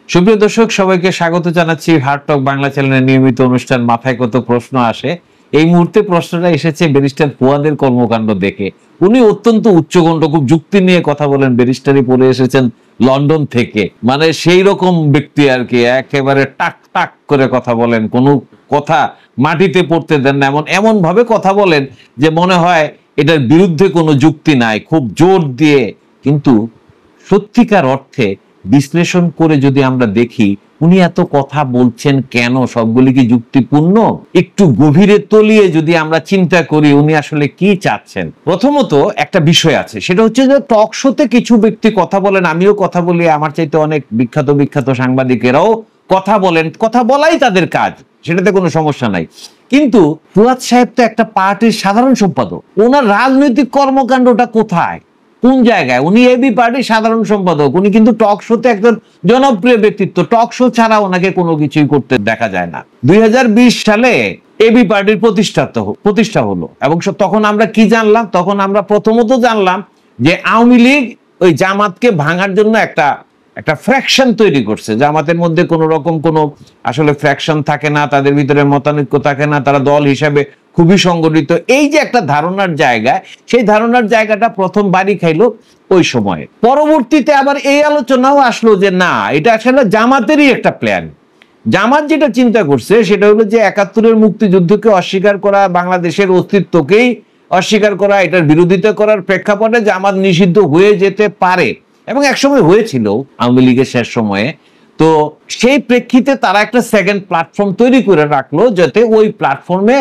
সুপ্রিয় দর্শক, সবাইকে স্বাগত জানাচ্ছি হার্ট টক বাংলা চ্যানেলের নিয়মিত অনুষ্ঠান মাথায় কত প্রশ্ন আসে। এই মুহূর্তে প্রশ্নটা এসেছে ব্যারিস্টার ফুয়াদের কর্মকাণ্ড দেখে। উনি অত্যন্ত উচ্চকণ্ঠ, খুব যুক্তি নিয়ে কথা বলেন, ব্যারিস্টারি পড়ে এসেছেন লন্ডন থেকে, মানে সেই রকম ব্যক্তি আর কি, একেবারে টাক টাক করে কথা বলেন, কোনো কথা মাটিতে পড়তে দেন না, এমন ভাবে কথা বলেন যে মনে হয় এটার বিরুদ্ধে কোনো যুক্তি নাই, খুব জোর দিয়ে। কিন্তু সত্যিকার অর্থে বিশ্লেষণ করে যদি আমরা দেখি উনি এত কথা বলছেন কেন, সবগুলি কি যুক্তিপূর্ণ, একটু গভীরে তলিয়ে যদি আমরা চিন্তা করি উনি আসলে কি চাচ্ছেন। প্রথমত একটা বিষয় আছে, সেটা হচ্ছে যে টক শোতে কিছু ব্যক্তি কথা বলেন, আমিও কথা বলি, আমার চাইতে অনেক বিখ্যাত বিখ্যাত সাংবাদিকেরাও কথা বলেন, কথা বলাই তাদের কাজ, সেটাতে কোনো সমস্যা নাই। কিন্তু ফুয়াদ সাহেব তো একটা পার্টির সাধারণ সম্পাদক, ওনার রাজনৈতিক কর্মকাণ্ডটা কোথায়, কোন জায়গায়? উনি এবি পার্টির সাধারণ সম্পাদক, উনি কিন্তু টক শোতে একজন জনপ্রিয় ব্যক্তিত্ব, টক শো ছাড়া ওনাকে কোনো কিছুই করতে দেখা যায় না। 2020 সালে এবি পার্টির প্রতিষ্ঠা হলো, এবং তখন আমরা কি জানলাম? তখন আমরা প্রথমত জানলাম যে আওয়ামী লীগ ওই জামাতকে ভাঙার জন্য একটা ফ্র্যাকশন তৈরি করছে। জামাতের মধ্যে কোনো রকম কোনো আসলে ফ্র্যাকশন থাকে না, তাদের ভিতরে মতানৈক্য থাকে না, তারা দল হিসাবে খুবই সংগঠিত। এই যে একটা ধারণার জায়গা, সেই ধারণার জায়গাটা প্রথম বাড়ি খাইলো ওই সময়ে। পরবর্তীতে আবার এই আলোচনাও আসলো যে না, এটা আসলে জামাতেরই একটা প্ল্যান। জামাত যেটা চিন্তা করছে সেটা হলো যে 71-এর মুক্তিযুদ্ধকে অস্বীকার করা, বাংলাদেশের অস্তিত্বকেই অস্বীকার করা, এটার বিরোধিতা করার প্রেক্ষাপটে জামাত নিষিদ্ধ হয়ে যেতে পারে, এবং একসময় হয়েছিল আওয়ামী লীগের শেষ সময়ে। তো সেই প্রেক্ষিতে তারা একটা সেকেন্ড প্ল্যাটফর্ম তৈরি করে রাখলো, যাতে ওই প্ল্যাটফর্মে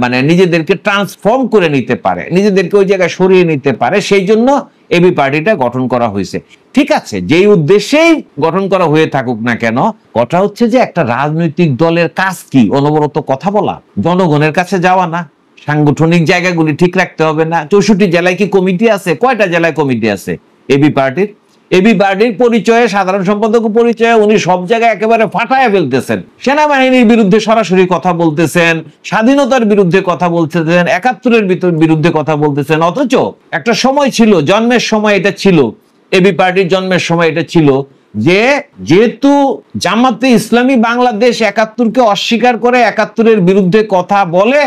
মানে নিজেদেরকে ট্রান্সফর্ম করে নিতে পারে, নিজেদেরকে ওই জায়গায় সরিয়ে নিতে পারে। সেই জন্য এবি পার্টিটা গঠন করা হয়েছে। ঠিক আছে, যেই উদ্দেশ্যেই গঠন করা হয়ে থাকুক না কেন, কথা হচ্ছে যে একটা রাজনৈতিক দলের কাজ কি? অনবরত কথা বলা, জনগণের কাছে যাওয়া না, সাংগঠনিক জায়গাগুলি ঠিক রাখতে হবে না। 64 জেলায় কি কমিটি আছে? কয়টা জেলায় কমিটি আছে এবি পার্টির? এবি পার্টির পরিচয়ে, সাধারণ সম্পাদক পরিচয়ে উনি সব জায়গায় একেবারে ফাটায় ফেলতেছেন। সেনাবাহিনীর বিরুদ্ধে সরাসরি কথা বলতেছেন, স্বাধীনতার বিরুদ্ধে কথা বলতেছেন, 71-এর বিরুদ্ধে কথা বলতেছেন। অথচ একটা সময় ছিল, জন্মের সময় এটা ছিল, এবি পার্টির জন্মের সময় এটা ছিল যে যেহেতু জামাতে ইসলামী বাংলাদেশ 71-কে অস্বীকার করে, 71-এর বিরুদ্ধে কথা বলে,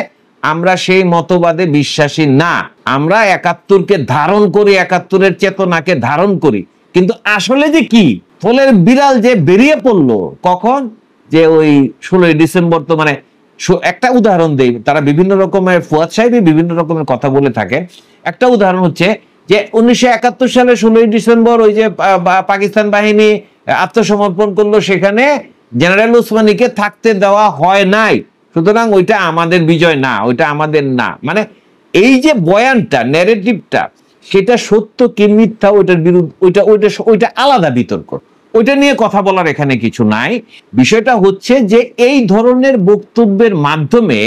আমরা সেই মতবাদে বিশ্বাসী না। আমরা 71-কে ধারণ করি, 71-এর চেতনাকে ধারণ করি। কিন্তু আসলে যে কি, ফলের বিড়াল যে বেরিয়ে পড়লো কখন, যে ওই 16 ডিসেম্বর। তো মানে একটা উদাহরণ দেই, তারা বিভিন্ন রকমের, ফুয়াদ সাহেব বিভিন্ন রকমের কথা বলে থাকে। একটা উদাহরণ হচ্ছে যে 1971 সালে 16 ডিসেম্বর ওই যে পাকিস্তান বাহিনী আত্মসমর্পণ করলো, সেখানে জেনারেল ওসমানীকে থাকতে দেওয়া হয় নাই, সুতরাং ওইটা আমাদের বিজয় না, ওইটা আমাদের না। মানে এই যে বয়ানটা, ন্যারেটিভটা, সেটা সত্য কি মিথ্যা, ওইটার বিরুদ্ধে ওইটা আলাদা বিতর্ক, ওইটা নিয়ে কথা বলার এখানে কিছু নাই। বিষয়টা হচ্ছে যে এই ধরনের বক্তব্যের মাধ্যমে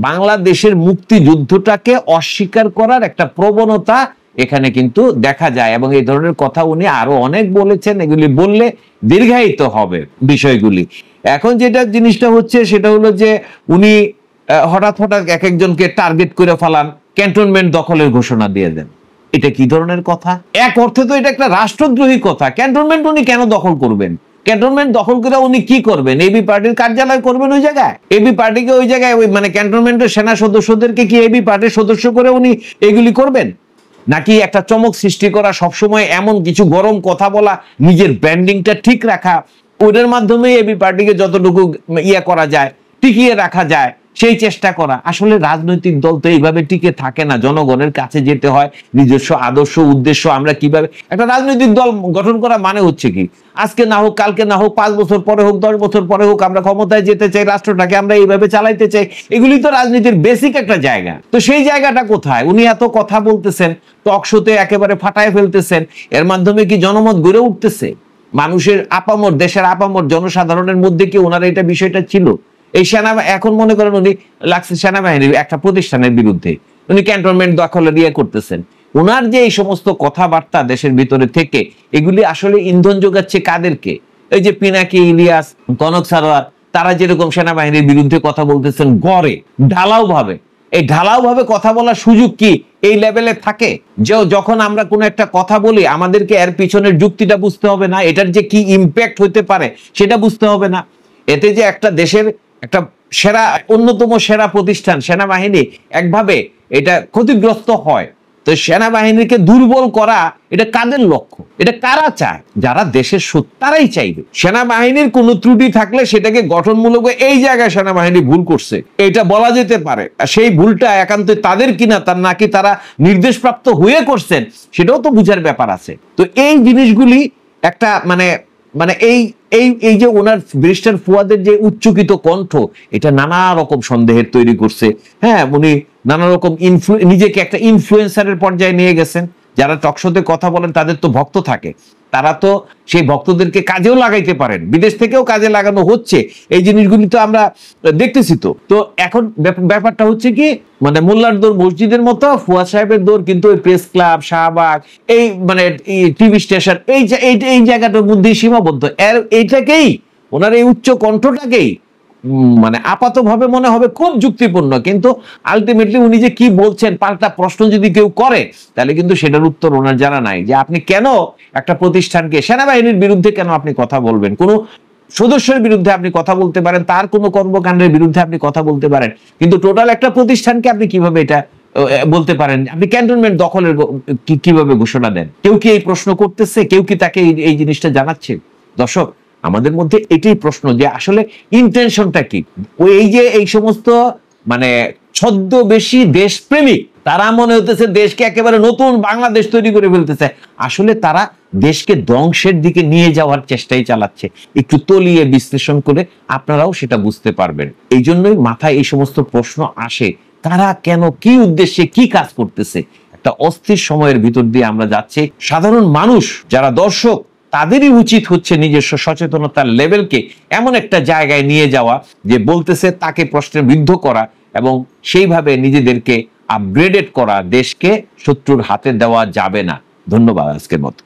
বাংলাদেশের মুক্তিযুদ্ধটাকে অস্বীকার করার একটা প্রবণতা এখানে কিন্তু দেখা যায়, এবং এই ধরনের কথা উনি আরো অনেক বলেছেন। এগুলি বললে দীর্ঘায়িত হবে বিষয়গুলি। এখন যেটা জিনিসটা হচ্ছে সেটা হলো যে উনি হঠাৎ এক একজনকে টার্গেট করে ফেলান, ক্যান্টনমেন্ট দখলের ঘোষণা দিয়ে দেন। এটা কি ধরনের কথা? এক অর্থে তো এটা একটা রাষ্ট্রদ্রোহী কথা। ক্যান্টনমেন্ট উনি কেন দখল করবেন? ক্যান্টনমেন্ট দখল করে উনি কি করবেন? এবি পার্টির কার্যালয় করবেন ওই জায়গায়? এবি পার্টিকে ওই জায়গায় ওই মানে ক্যান্টনমেন্টের সেনা সদস্যদেরকে কি এবি পার্টির সদস্য করে উনি এগুলি করবেন? নাকি একটা চমক সৃষ্টি করা, সবসময় এমন কিছু গরম কথা বলা, নিজের ব্র্যান্ডিংটা ঠিক রাখা, ওদের মাধ্যমে এবি পার্টিকে যতটুকু করা যায়, টিকিয়ে রাখা যায়, সেই চেষ্টা করা। আসলে রাজনৈতিক দল তো এইভাবে টিকে থাকে না, জনগণের কাছে যেতে হয়, নিজস্ব আদর্শ উদ্দেশ্য। আমরা কিভাবে একটা রাজনৈতিক দল গঠন করা মানে হচ্ছে কি, আজকে না হোক, কালকে না হোক, 5 বছর পরে হোক, 10 বছর পরে হোক, আমরা ক্ষমতায় যেতে চাই, রাষ্ট্রটাকে আমরা এইভাবে চালাইতে চাই। এগুলি তো রাজনীতির বেসিক একটা জায়গা। তো সেই জায়গাটা কোথায়? উনি এত কথা বলতেছেন, টক শোতে একেবারে ফাটায় ফেলতেছেন, এর মাধ্যমে কি জনমত গড়ে উঠতেছে? মানুষের আপামর, দেশের আপামর জনসাধারণের মধ্যে কি ওনার এটা বিষয়টা ছিল? এই এখন মনে করেন উনি লাগছে সেনাবাহিনীর একটা প্রতিষ্ঠানের বিরুদ্ধে, উনি ক্যান্টনমেন্ট দখলের করতেছেন। ওনার যে এই সমস্ত কথাবার্তা দেশের ভিতরে থেকে, এগুলি আসলে ইন্ধন যোগাচ্ছে কাদেরকে? এই যে পিনাকি, ইলিয়াস, কনক সারোয়ার, তারা যেরকম সেনাবাহিনীর বিরুদ্ধে কথা বলতেছেন গড়ে ঢালাও ভাবে, এই ঢালাও ভাবে কথা বলার সুযোগ কি এই লেভেলে থাকে? যে যখন আমরা কোনো একটা কথা বলি আমাদেরকে এর পিছনের যুক্তিটা বুঝতে হবে না, এটার যে কি ইম্প্যাক্ট হতে পারে সেটা বুঝতে হবে না? এতে যে একটা দেশের একটা অন্যতম সেরা প্রতিষ্ঠান সেনাবাহিনী একভাবে এটা ক্ষতিগ্রস্ত হয়, তো সেনাবাহিনীকে দুর্বল করা এটা কাদের লক্ষ্য? এটা কারা চায়? যারা দেশের তারাই চাইবে। সেনাবাহিনীর কোনো ত্রুটি থাকলে সেটাকে গঠনমূলক এই জায়গায় সেনাবাহিনী ভুল করছে এটা বলা যেতে পারে, সেই ভুলটা একান্ত তাদের কিনা তার নাকি তারা নির্দেশপ্রাপ্ত হয়ে করছেন সেটাও তো বুঝার ব্যাপার আছে। তো এই জিনিসগুলি একটা মানে এই এই এই যে ওনার ব্যারিস্টার ফুয়াদের যে উচ্চকিত কণ্ঠ এটা নানা রকম সন্দেহের তৈরি করছে। হ্যাঁ, উনি নানা রকম নিজেকে একটা ইনফ্লুয়েন্সারের পর্যায়ে নিয়ে গেছেন। যারা টকশোতে কথা বলেন তাদের তো ভক্ত থাকে, তারা তো সেই ভক্তদেরকে কাজেও লাগাইতে পারেন, বিদেশ থেকেও কাজে লাগানো হচ্ছে, এই জিনিসগুলি তো আমরা দেখতেছি। তো এখন ব্যাপারটা হচ্ছে কি, মানে মোল্লার দৌড় মসজিদের মতো ফুয়াদ সাহেবের দৌড় কিন্তু ওই প্রেস ক্লাব, শাহবাগ, এই টিভি স্টেশন এই জায়গাটার মধ্যেই সীমাবদ্ধ। এইটাকেই ওনার এই উচ্চ কণ্ঠটাকেই আপাতভাবে মনে হবে খুব যুক্তিপূর্ণ, কিন্তু আলটিমেটলি উনি যে কি বলছেন পাল্টা প্রশ্ন যদি কেউ করে তাহলে কিন্তু সেটার উত্তর ওনার জানা নাই। যে আপনি কেন একটা প্রতিষ্ঠানকে, সেনাবাহিনীর বিরুদ্ধে কেন আপনি কথা বলবেন? কোনো সদস্যের বিরুদ্ধে আপনি কথা বলতে পারেন, তার কোনো কর্মকাণ্ডের বিরুদ্ধে আপনি কথা বলতে পারেন, কিন্তু টোটাল একটা প্রতিষ্ঠানকে আপনি কিভাবে এটা বলতে পারেন? আপনি ক্যান্টনমেন্ট দখলের কিভাবে ঘোষণা দেন? কেউ কি এই প্রশ্ন করতেছে? কেউ কি তাকে এই জিনিসটা জানাচ্ছে? দর্শক, আমাদের মধ্যে এটাই প্রশ্ন যে আসলে ইন্টেনশনটা কি? এই যে এই সমস্ত ছদ্মবেশী দেশপ্রেমিক, তারা মনে হতেছে দেশকে একেবারে নতুন বাংলাদেশ তৈরি করে ফেলতেছে, আসলে তারা দেশকে ধ্বংসের দিকে নিয়ে যাওয়ার চেষ্টাই চালাচ্ছে। একটু তলিয়ে বিশ্লেষণ করে আপনারাও সেটা বুঝতে পারবেন। এই জন্যই মাথায় এই সমস্ত প্রশ্ন আসে, তারা কেন, কি উদ্দেশ্যে, কি কাজ করতেছে? একটা অস্থির সময়ের ভিতর দিয়ে আমরা যাচ্ছি। সাধারণ মানুষ যারা দর্শক, তাদেরই উচিত হচ্ছে নিজস্ব সচেতনতার লেভেলকে এমন একটা জায়গায় নিয়ে যাওয়া যে বলতেছে তাকে প্রশ্নের বিদ্ধ করা এবং সেইভাবে নিজেদেরকে আপগ্রেডেড করা। দেশকে শত্রুর হাতে দেওয়া যাবে না। ধন্যবাদ আজকের মতো।